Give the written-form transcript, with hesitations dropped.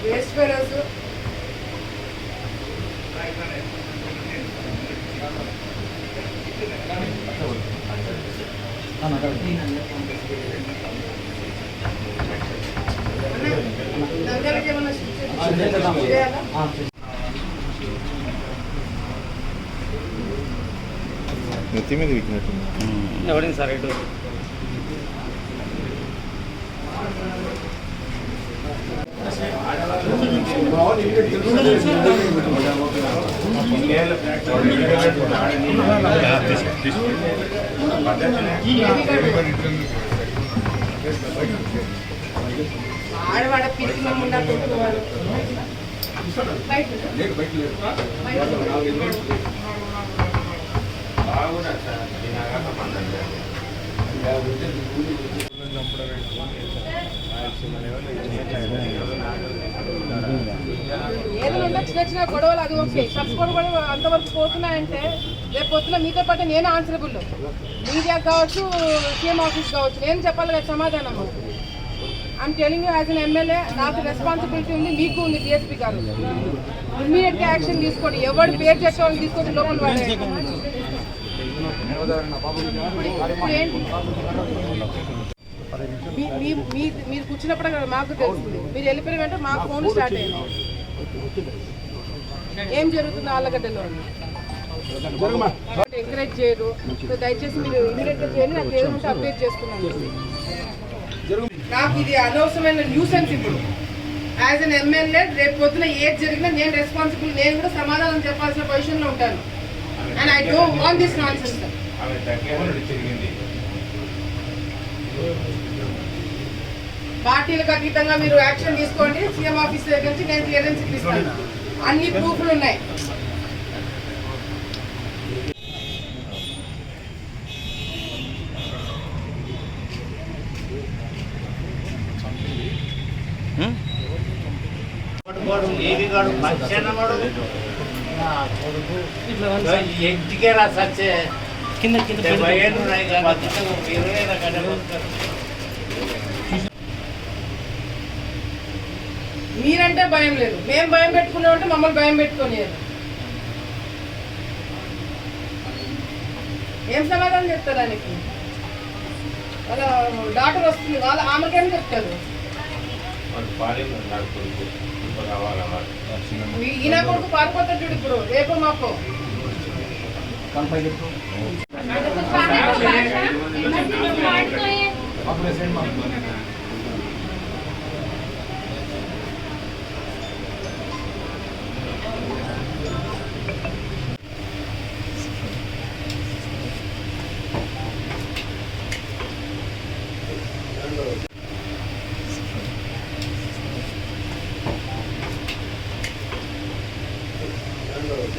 Waste fellows. దంగలకి ఏమన్నా చేయాలా? నెత్తి మీద విక్కినట్టుంది. ఎవరైనా సరే ఇటు ఆడవాడ పిరికినమున్నా కొట్టుకోవాలి. ఏదైనా చిన్న చిన్న గొడవలు అది ఓకే, సబ్స్కోడ్ కూడా అంతవరకు పోతున్నాయంటే రేపు పొద్దున మీతో పాటు నేను ఆన్సరబుల్, మీడియా కావచ్చు, సీఎం ఆఫీస్ కావచ్చు, నేను చెప్పాలి కదా సమాధానం. I'm telling you as an MLA, నాకు రెస్పాన్సిబిలిటీ ఉంది, మీకు ఉంది. డిఎస్పీ గారు ఇమ్మీడియట్గా యాక్షన్ తీసుకోండి. ఎవరు పేరు చేసుకోవాలని తీసుకొని లోపల పడే. మీరు కూర్చున్నప్పుడు మాకు తెలుస్తుంది, మీరు వెళ్ళిపోయిన వెంటనే మాకు ఫోన్ స్టార్ట్ అయ్యింది. ఏం జరుగుతుంది ఆళ్ళగడ్డలో ఎంకరేజ్ చేయరు. దయచేసి మీరు ఇమీడియట్గా చేయండి. నాకు ఏదంటే అప్డేట్ చేసుకున్నాను. నాకు ఇది అనవసరమైన న్యూసెన్స్. ఇప్పుడు యాజ్ అన్ ఎమ్మెల్యే రేపు పొద్దున ఏది జరిగినా నేను రెస్పాన్సిబుల్, నేను కూడా సమాధానం చెప్పాల్సిన పొజిషన్లో ఉంటాను. And I don't want this nonsense. పార్టీలకు అతీతంగా మీరు యాక్షన్ తీసుకోండి. సీఎం ఆఫీస్ దగ్గర నుంచి నేను క్లియరెన్స్ ఇప్పిస్తాను. అన్ని ప్రూఫ్లు ఉన్నాయి. మీరంటే భయం లేదు, మేము భయం పెట్టుకున్నామంటే మమ్మల్ని భయం పెట్టుకోలేదు. ఏం సమాధానం చెప్తారు దానికి? వాళ్ళ డాక్టర్ వస్తుంది, వాళ్ళ ఆమెకేం చెప్తారు? ఈయన కొడుకు పారిపోతాడు చూడు ఇప్పుడు, రేపు మాపో. आप